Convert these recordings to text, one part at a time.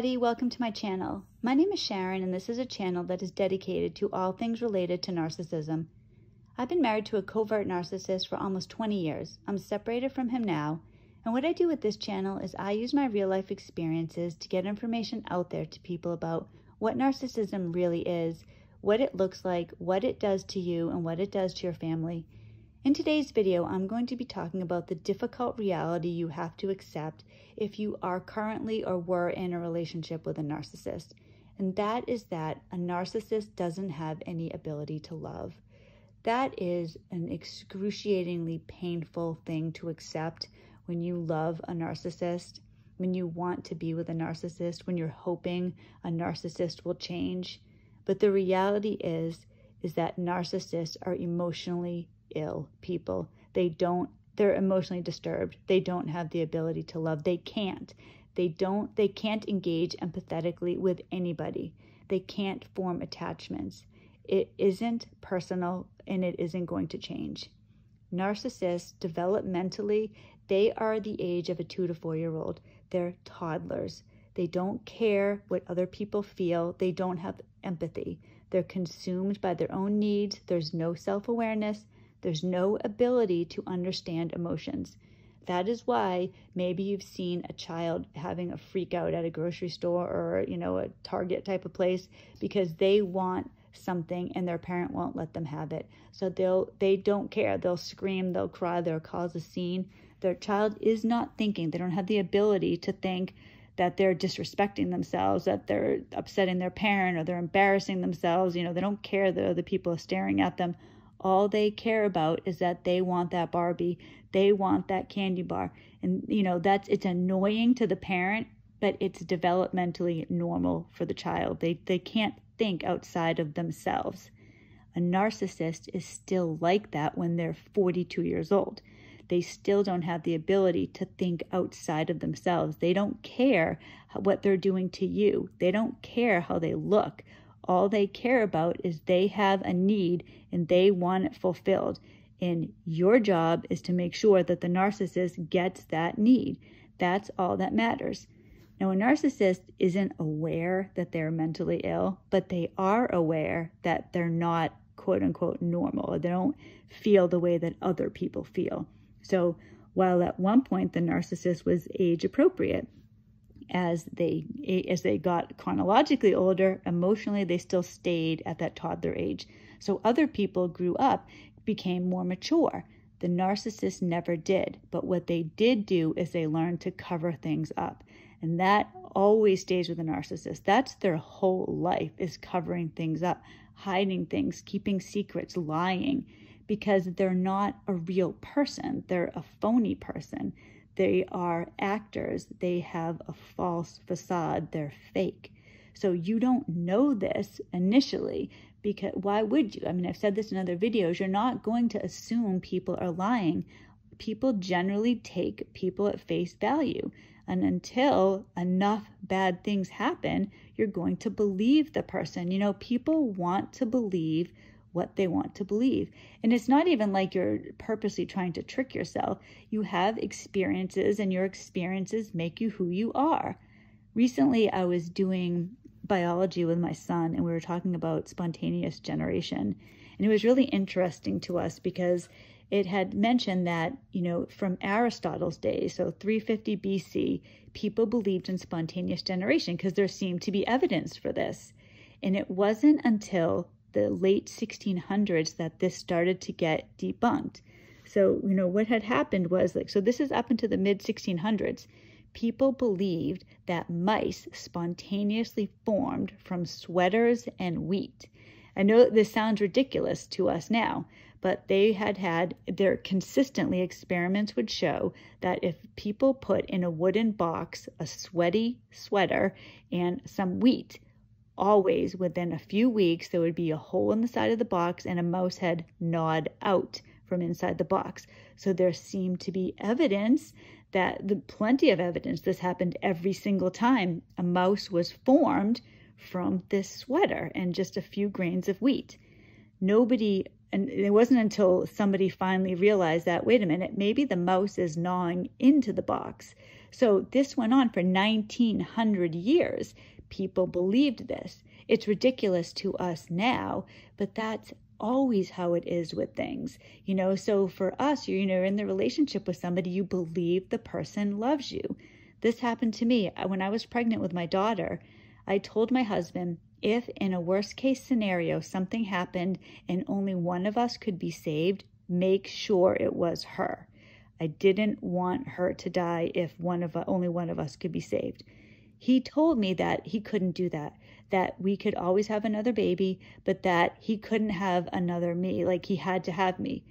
everybody, welcome to my channel. My name is Sharon and this is a channel that is dedicated to all things related to narcissism. I've been married to a covert narcissist for almost 20 years. I'm separated from him now, and what I do with this channel is I use my real life experiences to get information out there to people about what narcissism really is, what it looks like, what it does to you, and what it does to your family. In today's video, I'm going to be talking about the difficult reality you have to accept if you are currently or were in a relationship with a narcissist. And that is that a narcissist doesn't have any ability to love. That is an excruciatingly painful thing to accept when you love a narcissist, when you want to be with a narcissist, when you're hoping a narcissist will change. But the reality is that narcissists are emotionally ill people. They're emotionally disturbed. They don't have the ability to love. They can't engage empathetically with anybody. They can't form attachments. It isn't personal and it isn't going to change. Narcissists developmentally, they are the age of a 2 to 4 year old. They're toddlers. They don't care what other people feel. They don't have empathy. They're consumed by their own needs. There's no self-awareness. There's no ability to understand emotions. That is why maybe you've seen a child having a freak out at a grocery store or, a Target type of place because they want something and their parent won't let them have it. So they don't care. They'll scream, they'll cry, they'll cause a scene. Their child is not thinking. They don't have the ability to think that they're disrespecting themselves, that they're upsetting their parent or they're embarrassing themselves. They don't care that other people are staring at them. All they care about is that they want that Barbie, they want that candy bar. And, it's annoying to the parent, but it's developmentally normal for the child. They can't think outside of themselves. A narcissist is still like that when they're 42 years old. They still don't have the ability to think outside of themselves. They don't care what they're doing to you. They don't care how they look. All they care about is they have a need and they want it fulfilled. And your job is to make sure that the narcissist gets that need. That's all that matters. Now, a narcissist isn't aware that they're mentally ill, but they are aware that they're not quote unquote normal. They don't feel the way that other people feel. So while at one point the narcissist was age appropriate, as they got chronologically older, emotionally, they still stayed at that toddler age. So other people grew up, became more mature. The narcissist never did. But what they did do is they learned to cover things up. And that always stays with a narcissist. That's their whole life, is covering things up, hiding things, keeping secrets, lying, because they're not a real person. They're a phony person. They are actors. They have a false facade. They're fake. So you don't know this initially, because why would you? I mean, I've said this in other videos. You're not going to assume people are lying. People generally take people at face value. And until enough bad things happen, you're going to believe the person. People want to believe what they want to believe. And it's not even like you're purposely trying to trick yourself. You have experiences and your experiences make you who you are. Recently, I was doing biology with my son and we were talking about spontaneous generation. And it was really interesting to us because it had mentioned that, from Aristotle's days, so 350 BC, people believed in spontaneous generation because there seemed to be evidence for this. And it wasn't until the late 1600s that this started to get debunked. So, what had happened was so this is up into the mid 1600s. People believed that mice spontaneously formed from sweaters and wheat. I know this sounds ridiculous to us now, but they had their consistently experiments would show that if people put in a wooden box a sweaty sweater and some wheat, always within a few weeks, there would be a hole in the side of the box and a mouse head gnawed out from inside the box. So there seemed to be evidence plenty of evidence this happened every single time a mouse was formed from this sweater and just a few grains of wheat. And it wasn't until somebody finally realized that, wait a minute, maybe the mouse is gnawing into the box. So this went on for 1900 years. People believed this. It's ridiculous to us now, but that's always how it is with things. So for us, you're in the relationship with somebody, you believe the person loves you. This happened to me when I was pregnant with my daughter. I told my husband, if in a worst case scenario something happened and only one of us could be saved, make sure it was her. I didn't want her to die if only one of us could be saved. He told me that he couldn't do that we could always have another baby, but that he couldn't have another me, like he had to have me.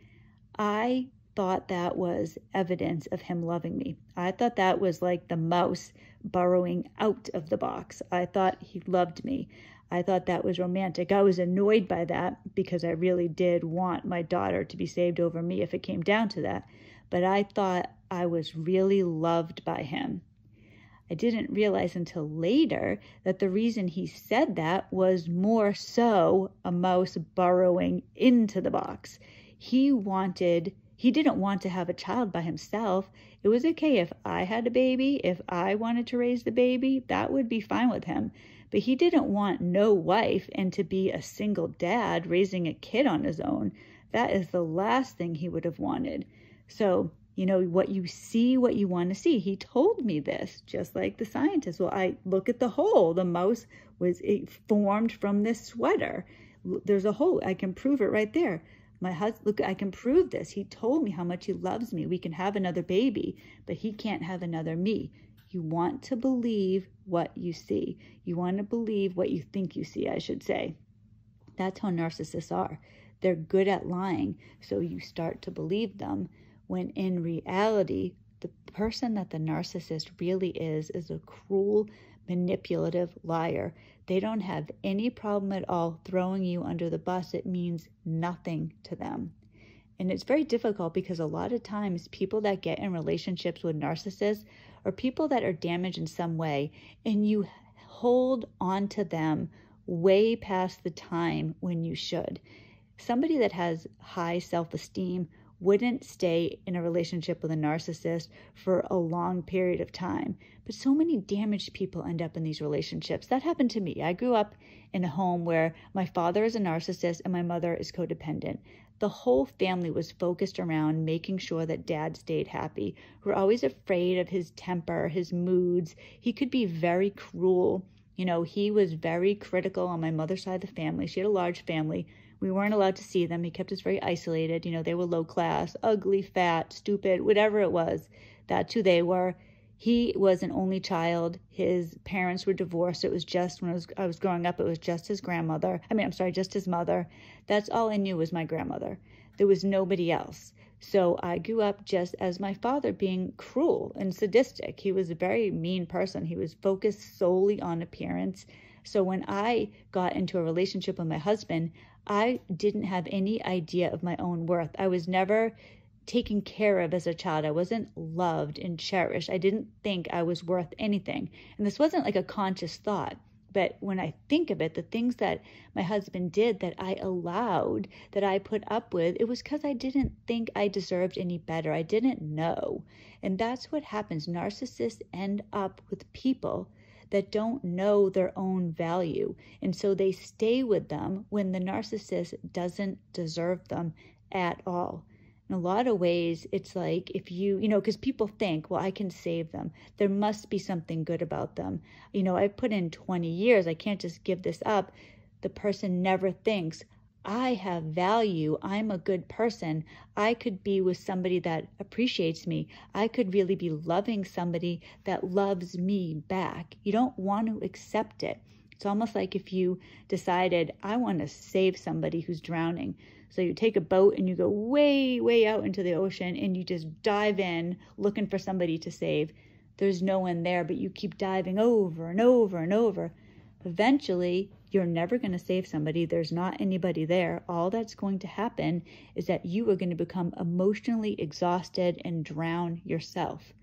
I thought that was evidence of him loving me. I thought that was like the mouse burrowing out of the box. I thought he loved me. I thought that was romantic. I was annoyed by that because I really did want my daughter to be saved over me if it came down to that. But I thought I was really loved by him. I didn't realize until later that the reason he said that was more so a mouse burrowing into the box. He didn't want to have a child by himself. It was okay if I had a baby, if I wanted to raise the baby, that would be fine with him. But he didn't want no wife and to be a single dad raising a kid on his own. That is the last thing he would have wanted. So, what you see, what you want to see. He told me this, just like the scientist. Well, I look at the hole. The mouse it formed from this sweater. There's a hole. I can prove it right there. My husband, look, I can prove this. He told me how much he loves me. We can have another baby, but he can't have another me. You want to believe what you see. You want to believe what you think you see, I should say. That's how narcissists are. They're good at lying, so you start to believe them, when in reality, the person that the narcissist really is a cruel, manipulative liar. They don't have any problem at all throwing you under the bus. It means nothing to them. And it's very difficult because a lot of times people that get in relationships with narcissists are people that are damaged in some way, and you hold on to them way past the time when you should. Somebody that has high self-esteem wouldn't stay in a relationship with a narcissist for a long period of time. But so many damaged people end up in these relationships. That happened to me. I grew up in a home where my father is a narcissist and my mother is codependent. The whole family was focused around making sure that dad stayed happy. We're always afraid of his temper, his moods. He could be very cruel. He was very critical on my mother's side of the family. She had a large family. We weren't allowed to see them. He kept us very isolated. They were low class, ugly, fat, stupid, whatever it was. That's who they were. He was an only child. His parents were divorced. It was just when I was growing up, it was just his grandmother. Just his mother. That's all I knew was my grandmother. There was nobody else. So I grew up just as my father, being cruel and sadistic. He was a very mean person. He was focused solely on appearance. So when I got into a relationship with my husband, I didn't have any idea of my own worth. I was never taken care of as a child. I wasn't loved and cherished. I didn't think I was worth anything. And this wasn't like a conscious thought. But when I think of it, the things that my husband did that I allowed, that I put up with, it was because I didn't think I deserved any better. I didn't know. And that's what happens. Narcissists end up with people that don't know their own value. And so they stay with them when the narcissist doesn't deserve them at all. In a lot of ways, it's like if because people think, well, I can save them. There must be something good about them. I've put in 20 years. I can't just give this up. The person never thinks, I have value. I'm a good person. I could be with somebody that appreciates me. I could really be loving somebody that loves me back. You don't want to accept it. It's almost like if you decided, I want to save somebody who's drowning. So you take a boat and you go way, way out into the ocean and you just dive in looking for somebody to save. There's no one there, but you keep diving over and over and over. Eventually, you're never going to save somebody. There's not anybody there. All that's going to happen is that you are going to become emotionally exhausted and drown yourself.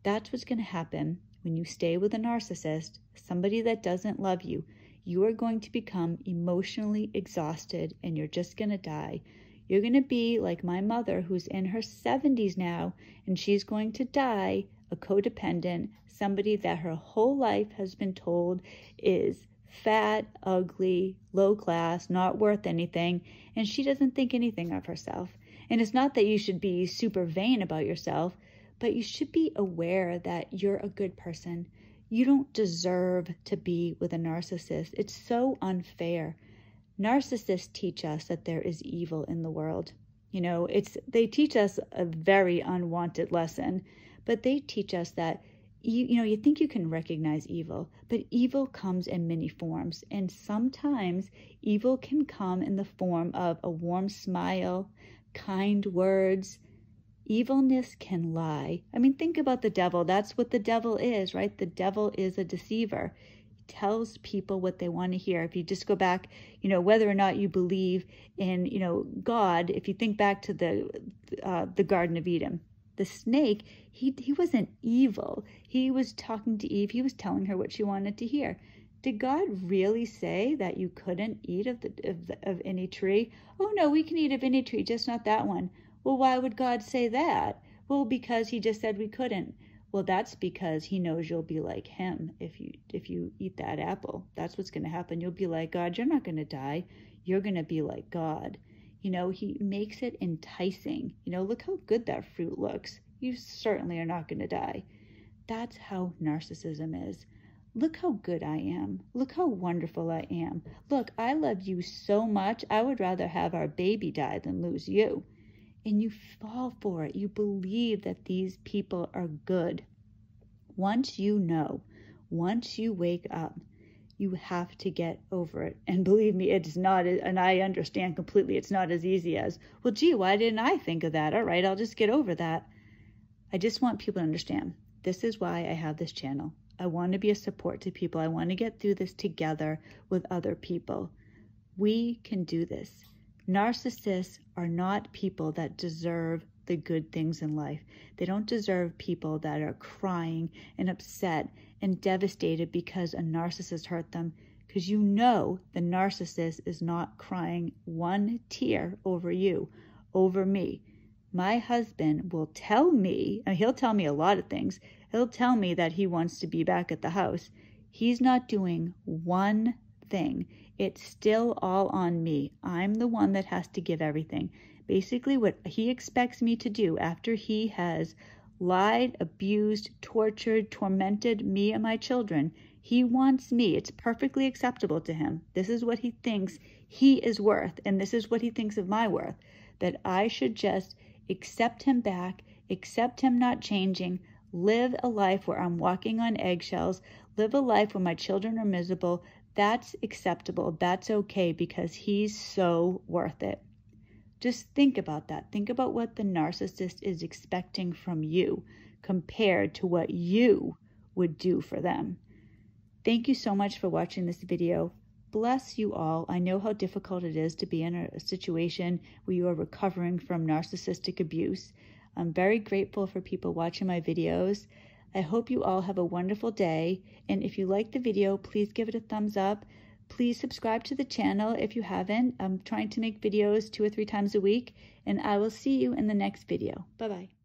That's what's going to happen when you stay with a narcissist, somebody that doesn't love you. You are going to become emotionally exhausted and you're just going to die. You're going to be like my mother, who's in her 70s now, and she's going to die a codependent, somebody that her whole life has been told is fat, ugly, low class, not worth anything, and she doesn't think anything of herself. And it's not that you should be super vain about yourself, but you should be aware that you're a good person. You don't deserve to be with a narcissist. It's so unfair. Narcissists teach us that there is evil in the world. You know, they teach us a very unwanted lesson, but they teach us that you think you can recognize evil, but evil comes in many forms. And sometimes evil can come in the form of a warm smile, kind words. Evilness can lie. I mean, think about the devil. That's what the devil is, right? The devil is a deceiver. He tells people what they want to hear. If you just go back, whether or not you believe in, God, if you think back to the Garden of Eden, the snake, he wasn't evil. He was talking to Eve. He was telling her what she wanted to hear. Did God really say that you couldn't eat of any tree? Oh, no, we can eat of any tree, just not that one. Well, why would God say that? Well, because he just said we couldn't. Well, that's because he knows you'll be like him if you eat that apple. That's what's going to happen. You'll be like God. You're not going to die. You're going to be like God. He makes it enticing. Look how good that fruit looks. You certainly are not going to die. That's how narcissism is. Look how good I am. Look how wonderful I am. Look, I love you so much. I would rather have our baby die than lose you. And you fall for it. You believe that these people are good. Once you wake up, you have to get over it. And believe me, it's not, and I understand completely, it's not as easy as, well, gee, why didn't I think of that? All right, I'll just get over that. I just want people to understand, this is why I have this channel. I want to be a support to people. I want to get through this together with other people. We can do this. Narcissists are not people that deserve the good things in life. They don't deserve people that are crying and upset and devastated because a narcissist hurt them, because the narcissist is not crying one tear over you, over me. My husband will tell me, and he'll tell me a lot of things. He'll tell me that he wants to be back at the house. He's not doing one thing. It's still all on me. I'm the one that has to give everything. Basically, what he expects me to do after he has lied, abused, tortured, tormented me and my children, he wants me. It's perfectly acceptable to him. This is what he thinks he is worth, and this is what he thinks of my worth, that I should just accept him back, accept him not changing, live a life where I'm walking on eggshells, live a life where my children are miserable. That's acceptable. That's okay because he's so worth it. Just think about that. Think about what the narcissist is expecting from you compared to what you would do for them. Thank you so much for watching this video. Bless you all. I know how difficult it is to be in a situation where you are recovering from narcissistic abuse. I'm very grateful for people watching my videos. I hope you all have a wonderful day. And if you like the video, please give it a thumbs up. Please subscribe to the channel if you haven't. I'm trying to make videos 2 or 3 times a week, and I will see you in the next video. Bye-bye.